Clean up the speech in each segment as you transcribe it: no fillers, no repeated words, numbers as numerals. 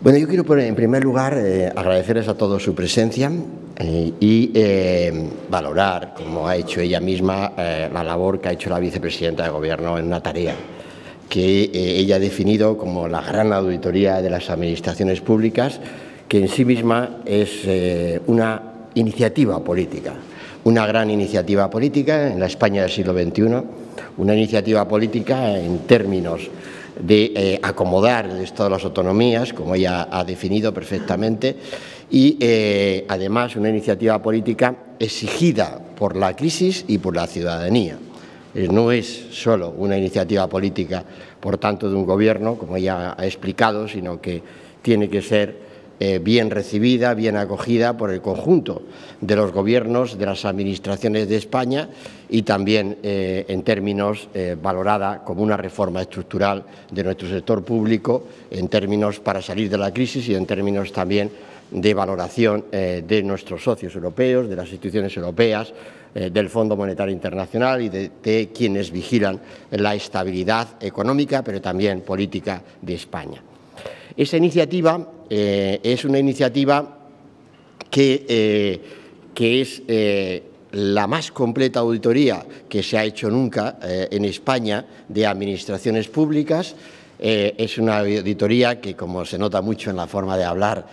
Bueno, yo quiero en primer lugar agradecerles a todos su presencia y valorar, como ha hecho ella misma, la labor que ha hecho la vicepresidenta de Gobierno en una tarea que ella ha definido como la gran auditoría de las administraciones públicas, que en sí misma es una iniciativa política, una gran iniciativa política en la España del siglo XXI, una iniciativa política en términos de acomodar el Estado de las autonomías, como ella ha definido perfectamente, y además una iniciativa política exigida por la crisis y por la ciudadanía. No es solo una iniciativa política, por tanto, de un Gobierno, como ella ha explicado, sino que tiene que ser bien recibida, bien acogida por el conjunto de los gobiernos, de las administraciones de España y también en términos valorada como una reforma estructural de nuestro sector público, en términos para salir de la crisis y en términos también de valoración de nuestros socios europeos, de las instituciones europeas, del Fondo Monetario Internacional y de quienes vigilan la estabilidad económica, pero también política de España. Esa iniciativa es una iniciativa que es la más completa auditoría que se ha hecho nunca en España de administraciones públicas. Es una auditoría que, como se nota mucho en la forma de hablar,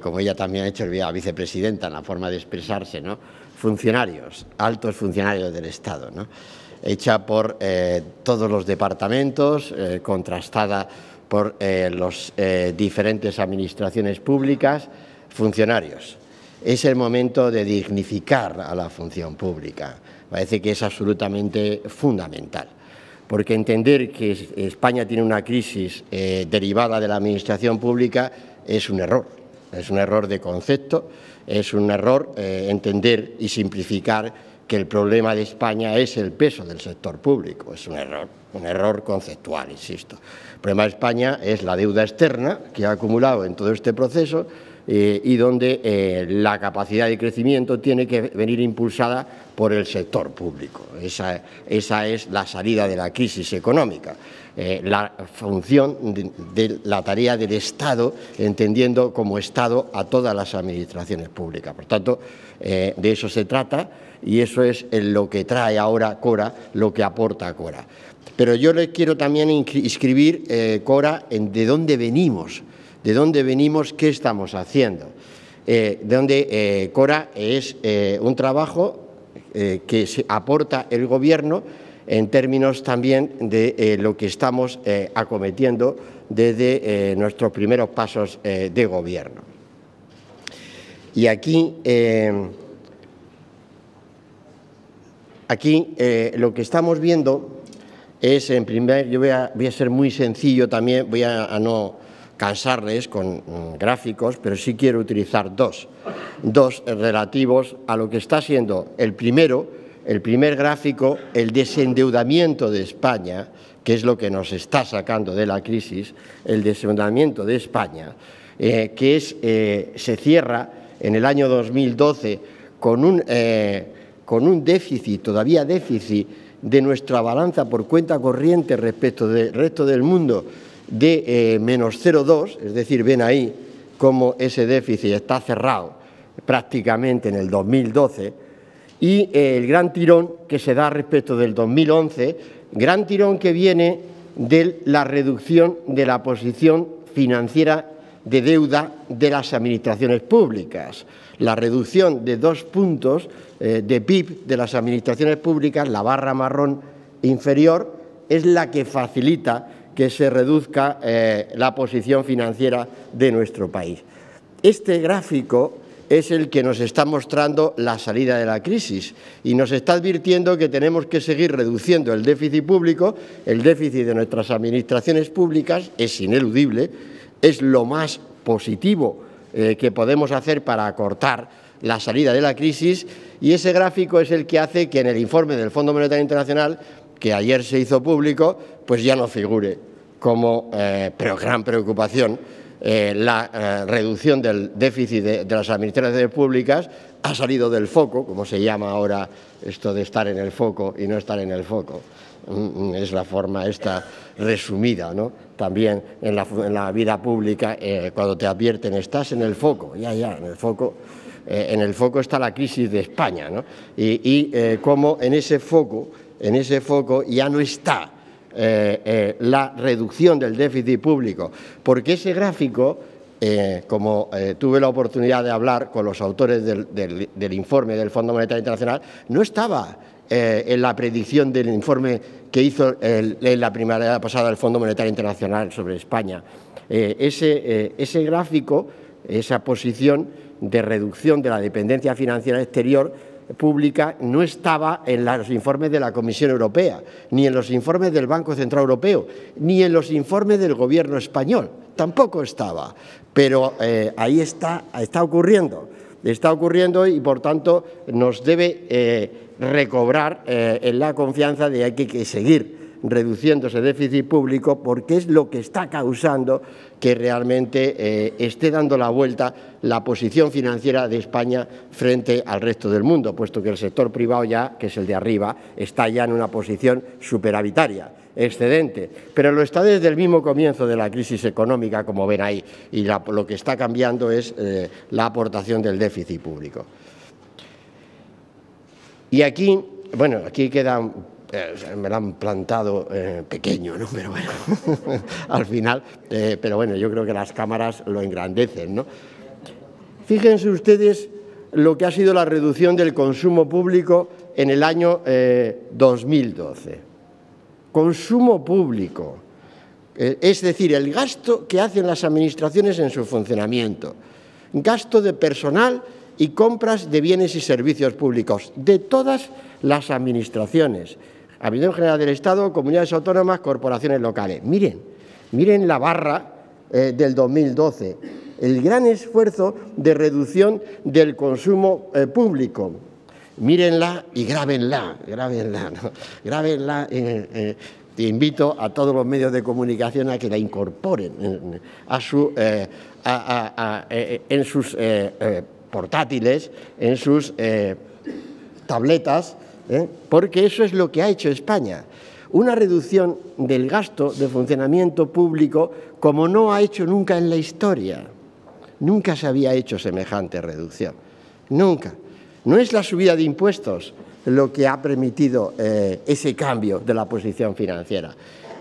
como ella también ha hecho la vicepresidenta, en la forma de expresarse, ¿no? Funcionarios, altos funcionarios del Estado, ¿no? Hecha por todos los departamentos, contrastada por las diferentes administraciones públicas, funcionarios. Es el momento de dignificar a la función pública. Parece que es absolutamente fundamental, porque entender que España tiene una crisis derivada de la administración pública es un error de concepto, es un error entender y simplificar que el problema de España es el peso del sector público. Es un error conceptual, insisto. El problema de España es la deuda externa que ha acumulado en todo este proceso y donde la capacidad de crecimiento tiene que venir impulsada por el sector público. Esa es la salida de la crisis económica. La función de la tarea del Estado, entendiendo como Estado a todas las administraciones públicas. Por tanto, de eso se trata y eso es lo que trae ahora Cora, lo que aporta Cora. Pero yo les quiero también inscribir, Cora, en de dónde venimos, qué estamos haciendo. Cora es un trabajo que se aporta el Gobierno en términos también de lo que estamos acometiendo desde nuestros primeros pasos de Gobierno. Y aquí lo que estamos viendo es, yo voy a ser muy sencillo también, voy a no cansarles con gráficos, pero sí quiero utilizar dos relativos a lo que está siendo el primer gráfico, el desendeudamiento de España, que es lo que nos está sacando de la crisis, el desendeudamiento de España, que se cierra en el año 2012 con un déficit, todavía déficit, de nuestra balanza por cuenta corriente respecto del resto del mundo de menos 0,2, es decir, ven ahí cómo ese déficit está cerrado prácticamente en el 2012, y el gran tirón que se da respecto del 2011, gran tirón que viene de la reducción de la posición financiera de deuda de las administraciones públicas. La reducción de 2 puntos de PIB de las administraciones públicas, la barra marrón inferior, es la que facilita que se reduzca la posición financiera de nuestro país. Este gráfico es el que nos está mostrando la salida de la crisis y nos está advirtiendo que tenemos que seguir reduciendo el déficit público. El déficit de nuestras administraciones públicas es ineludible, es lo más positivo que podemos hacer para acortar la salida de la crisis, y ese gráfico es el que hace que en el informe del Fondo Monetario Internacional, que ayer se hizo público, pues ya no figure como gran preocupación la reducción del déficit de las administraciones públicas ha salido del foco, como se llama ahora esto de estar en el foco y no estar en el foco. Es la forma esta resumida, ¿no? También en la vida pública, cuando te advierten, estás en el foco, en el foco está la crisis de España, ¿no? Y cómo en ese foco ya no está la reducción del déficit público, porque ese gráfico, como tuve la oportunidad de hablar con los autores del informe del Fondo Monetario Internacional, no estaba en la predicción del informe que hizo en la primavera pasada el Fondo Monetario Internacional sobre España. Ese gráfico, esa posición de reducción de la dependencia financiera exterior pública no estaba en los informes de la Comisión Europea, ni en los informes del Banco Central Europeo, ni en los informes del Gobierno español. Tampoco estaba, pero ahí está ocurriendo y, por tanto, nos debe recobrar en la confianza de que hay que seguir reduciendo ese déficit público, porque es lo que está causando que realmente esté dando la vuelta la posición financiera de España frente al resto del mundo, puesto que el sector privado ya, que es el de arriba, está ya en una posición superavitaria, excedente, pero lo está desde el mismo comienzo de la crisis económica, como ven ahí, y lo que está cambiando es la aportación del déficit público. Y aquí, bueno, aquí queda, me lo han plantado pequeño, ¿no? Pero bueno, al final, pero bueno, yo creo que las cámaras lo engrandecen, ¿no? Fíjense ustedes lo que ha sido la reducción del consumo público en el año 2012. Consumo público, es decir, el gasto que hacen las administraciones en su funcionamiento, gasto de personal y compras de bienes y servicios públicos de todas las administraciones, Administración General del Estado, comunidades autónomas, corporaciones locales. Miren la barra del 2012, el gran esfuerzo de reducción del consumo público. Mírenla y grábenla, ¿no? Grábenla. Invito a todos los medios de comunicación a que la incorporen en sus portátiles, en sus tabletas, porque eso es lo que ha hecho España. Una reducción del gasto de funcionamiento público como no ha hecho nunca en la historia. Nunca se había hecho semejante reducción. Nunca. No es la subida de impuestos lo que ha permitido ese cambio de la posición financiera.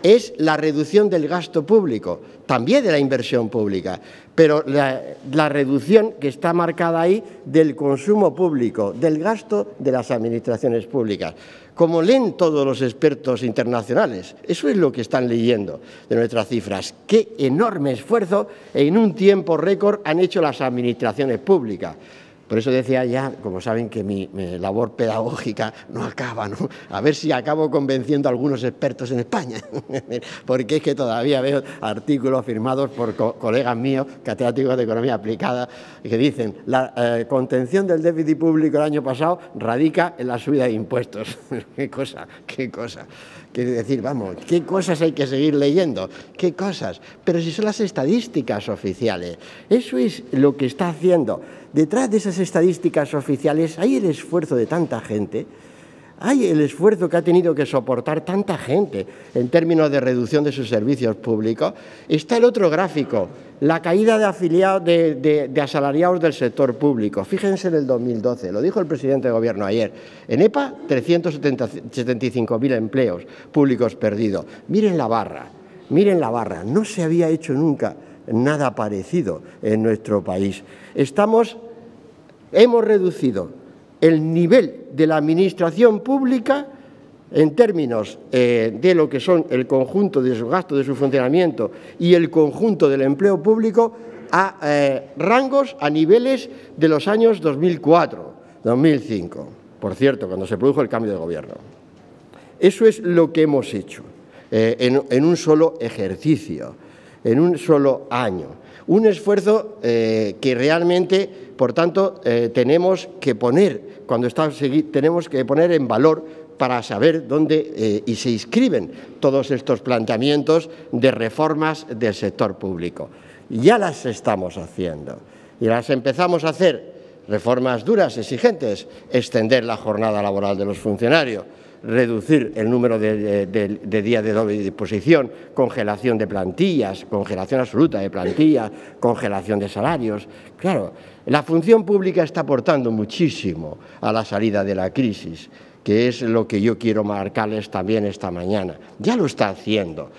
Es la reducción del gasto público, también de la inversión pública, pero la reducción que está marcada ahí del consumo público, del gasto de las administraciones públicas. Como leen todos los expertos internacionales, eso es lo que están leyendo de nuestras cifras. Qué enorme esfuerzo en un tiempo récord han hecho las administraciones públicas. Por eso decía ya, como saben, que mi labor pedagógica no acaba, ¿no? A ver si acabo convenciendo a algunos expertos en España, porque es que todavía veo artículos firmados por colegas míos, catedráticos de Economía Aplicada, que dicen la contención del déficit público el año pasado radica en la subida de impuestos. ¿Qué cosa? Quiere decir, vamos, ¿qué cosas hay que seguir leyendo? ¿Qué cosas? Pero si son las estadísticas oficiales, eso es lo que está haciendo. Detrás de esas estadísticas oficiales hay el esfuerzo de tanta gente, hay el esfuerzo que ha tenido que soportar tanta gente en términos de reducción de sus servicios públicos. Está el otro gráfico, la caída de afiliados, de asalariados del sector público. Fíjense en el 2012, lo dijo el presidente de Gobierno ayer. En EPA, 375.000 empleos públicos perdidos. Miren la barra, no se había hecho nunca nada parecido en nuestro país. Hemos reducido el nivel de la administración pública en términos de lo que son el conjunto de su gasto, de su funcionamiento y el conjunto del empleo público a rangos, a niveles de los años 2004, 2005, por cierto, cuando se produjo el cambio de gobierno. Eso es lo que hemos hecho en un solo ejercicio, en un solo año. Un esfuerzo que realmente, por tanto, tenemos que poner en valor para saber dónde y se inscriben todos estos planteamientos de reformas del sector público. ya las estamos haciendo. Y las empezamos a hacer. Reformas duras, exigentes, extender la jornada laboral de los funcionarios, reducir el número de días de doble disposición, congelación de plantillas, congelación absoluta de plantillas, congelación de salarios. Claro, la función pública está aportando muchísimo a la salida de la crisis, que es lo que yo quiero marcarles también esta mañana. Ya lo está haciendo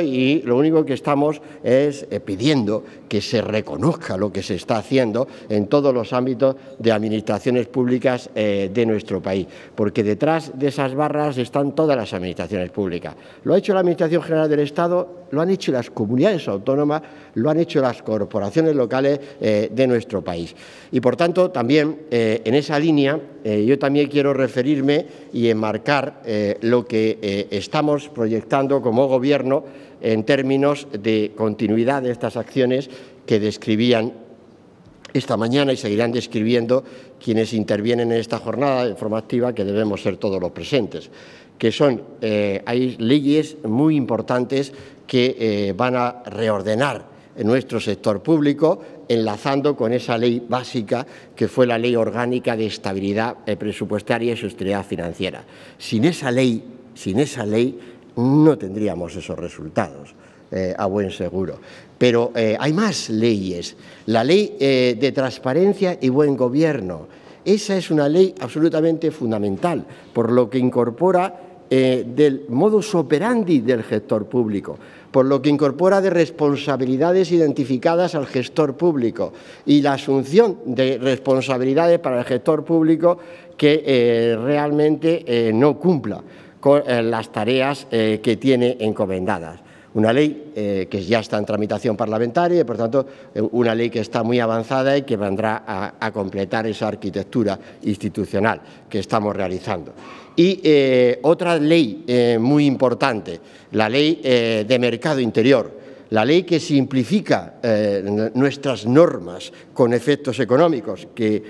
y lo único que estamos es pidiendo que se reconozca lo que se está haciendo en todos los ámbitos de administraciones públicas de nuestro país, porque detrás de esas barras están todas las administraciones públicas. Lo ha hecho la Administración General del Estado, lo han hecho las comunidades autónomas, lo han hecho las corporaciones locales de nuestro país. Y, por tanto, también en esa línea yo también quiero referirme y enmarcar lo que estamos proyectando como Gobierno en términos de continuidad de estas acciones que describían esta mañana y seguirán describiendo quienes intervienen en esta jornada informativa, que debemos ser todos los presentes, que son, hay leyes muy importantes que van a reordenar nuestro sector público, enlazando con esa ley básica que fue la Ley Orgánica de Estabilidad Presupuestaria y Sostenibilidad Financiera. Sin esa ley no tendríamos esos resultados, a buen seguro. Pero hay más leyes. La Ley de Transparencia y Buen Gobierno. Esa es una ley absolutamente fundamental, por lo que incorpora del modus operandi del gestor público, por lo que incorpora de responsabilidades identificadas al gestor público y la asunción de responsabilidades para el gestor público que realmente no cumpla con las tareas que tiene encomendadas. Una ley que ya está en tramitación parlamentaria y, por tanto, una ley que está muy avanzada y que vendrá a completar esa arquitectura institucional que estamos realizando. Y otra ley muy importante, la Ley de Mercado Interior, la ley que simplifica nuestras normas con efectos económicos, que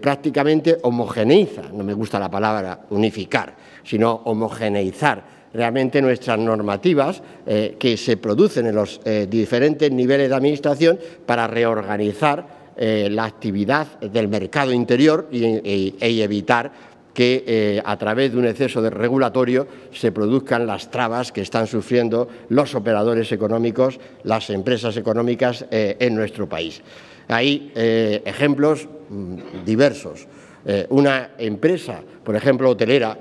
prácticamente homogeneiza, no me gusta la palabra unificar, sino homogeneizar realmente nuestras normativas que se producen en los diferentes niveles de administración para reorganizar la actividad del mercado interior y evitar que a través de un exceso de regulatorio se produzcan las trabas que están sufriendo los operadores económicos, las empresas económicas en nuestro país. Hay ejemplos diversos. Una empresa, por ejemplo, hotelera,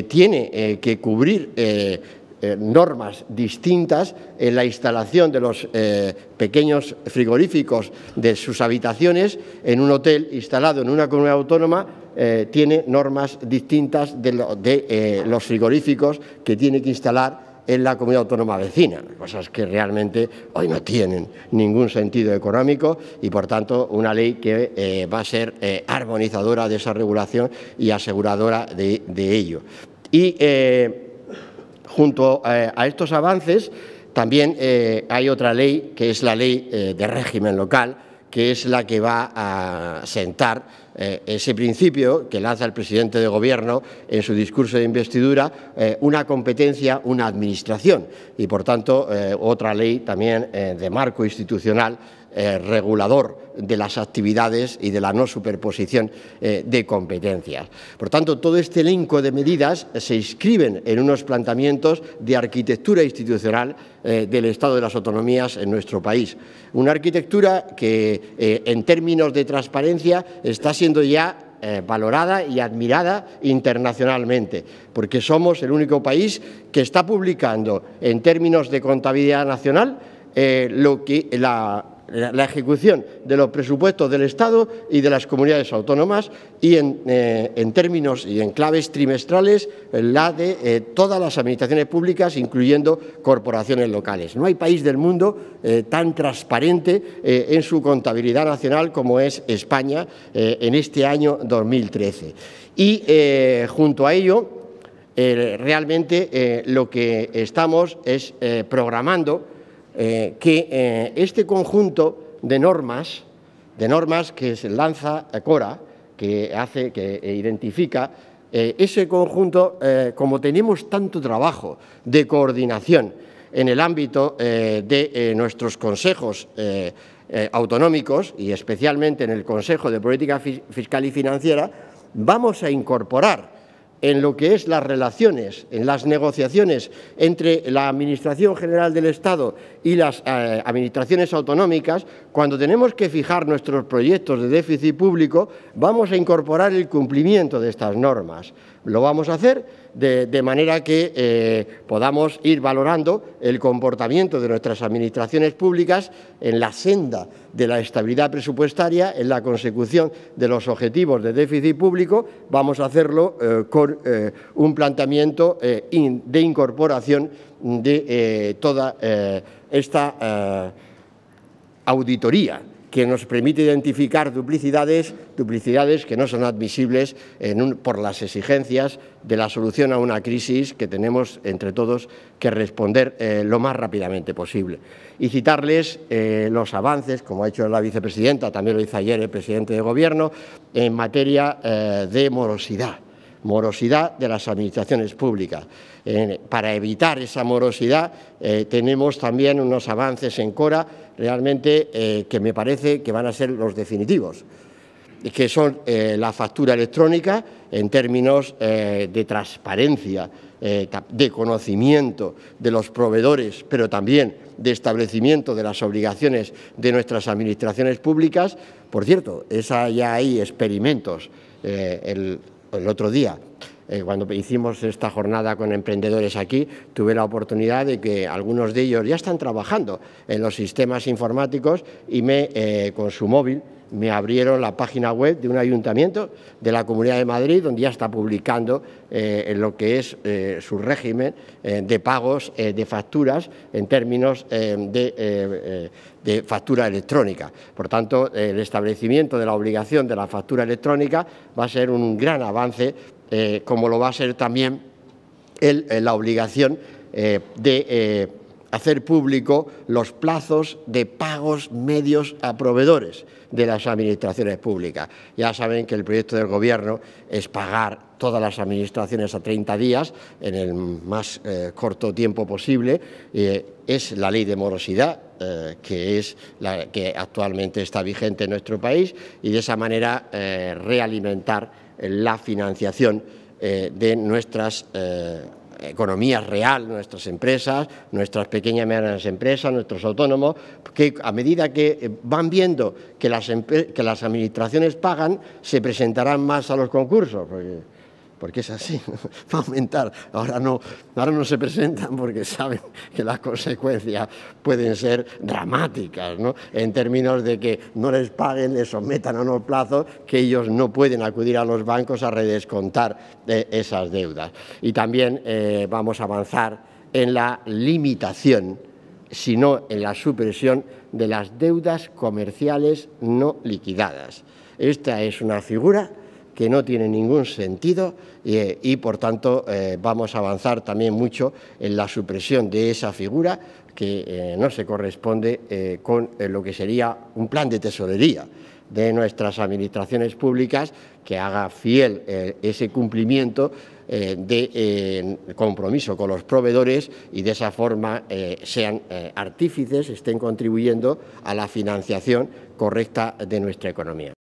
tiene que cubrir normas distintas en la instalación de los pequeños frigoríficos de sus habitaciones. En un hotel instalado en una comunidad autónoma tiene normas distintas de los frigoríficos que tiene que instalar en la comunidad autónoma vecina, cosas que realmente hoy no tienen ningún sentido económico y, por tanto, una ley que va a ser armonizadora de esa regulación y aseguradora de ello. Y junto a estos avances también hay otra ley, que es la Ley de Régimen Local, que es la que va a sentar ese principio que lanza el presidente de Gobierno en su discurso de investidura, una competencia, una administración y, por tanto, otra ley también de marco institucional regulador de las actividades y de la no superposición de competencias. Por tanto, todo este elenco de medidas se inscriben en unos planteamientos de arquitectura institucional del Estado de las autonomías en nuestro país. Una arquitectura que, en términos de transparencia, está siendo ya valorada y admirada internacionalmente, porque somos el único país que está publicando en términos de contabilidad nacional la ejecución de los presupuestos del Estado y de las comunidades autónomas y en términos y en claves trimestrales la de todas las administraciones públicas, incluyendo corporaciones locales. No hay país del mundo tan transparente en su contabilidad nacional como es España en este año 2013. Y junto a ello, realmente lo que estamos es programando que este conjunto de normas que se lanza Cora, que identifica ese conjunto, como tenemos tanto trabajo de coordinación en el ámbito de nuestros consejos autonómicos y especialmente en el Consejo de Política Fiscal y Financiera, vamos a incorporar en lo que es las relaciones, en las negociaciones entre la Administración General del Estado y las administraciones autonómicas, cuando tenemos que fijar nuestros proyectos de déficit público, vamos a incorporar el cumplimiento de estas normas. Lo vamos a hacer de manera que podamos ir valorando el comportamiento de nuestras administraciones públicas en la senda de la estabilidad presupuestaria, en la consecución de los objetivos de déficit público. Vamos a hacerlo con un planteamiento de incorporación de toda esta auditoría que nos permite identificar duplicidades que no son admisibles por las exigencias de la solución a una crisis que tenemos entre todos que responder lo más rápidamente posible. Y citarles los avances, como ha hecho la vicepresidenta, también lo hizo ayer el presidente de Gobierno, en materia de morosidad de las administraciones públicas. Para evitar esa morosidad tenemos también unos avances en CORA realmente que me parece que van a ser los definitivos, que son la factura electrónica en términos de transparencia, de conocimiento de los proveedores, pero también de establecimiento de las obligaciones de nuestras administraciones públicas. Por cierto, ya hay experimentos. El otro día, cuando hicimos esta jornada con emprendedores aquí, tuve la oportunidad de que algunos de ellos ya están trabajando en los sistemas informáticos y con su móvil me abrieron la página web de un ayuntamiento de la Comunidad de Madrid, donde ya está publicando lo que es su régimen de pagos de facturas en términos de factura electrónica. Por tanto, el establecimiento de la obligación de la factura electrónica va a ser un gran avance, como lo va a ser también la obligación de hacer público los plazos de pagos medios a proveedores de las administraciones públicas. Ya saben que el proyecto del Gobierno es pagar todas las administraciones a 30 días en el más corto tiempo posible. Es la ley de morosidad, que es la que actualmente está vigente en nuestro país, y de esa manera realimentar la financiación de nuestras economía real, nuestras empresas, nuestras pequeñas y medianas empresas, nuestros autónomos, que a medida que van viendo que las administraciones pagan, se presentarán más a los concursos, porque es así, va a aumentar. Ahora no se presentan porque saben que las consecuencias pueden ser dramáticas, ¿no? En términos de que no les paguen, les sometan a unos plazos que ellos no pueden acudir a los bancos a redescontar esas deudas. Y también vamos a avanzar en la limitación, sino en la supresión de las deudas comerciales no liquidadas. Esta es una figura que no tiene ningún sentido y por tanto, vamos a avanzar también mucho en la supresión de esa figura que no se corresponde con lo que sería un plan de tesorería de nuestras administraciones públicas que haga fiel ese cumplimiento de compromiso con los proveedores y de esa forma sean artífices, estén contribuyendo a la financiación correcta de nuestra economía.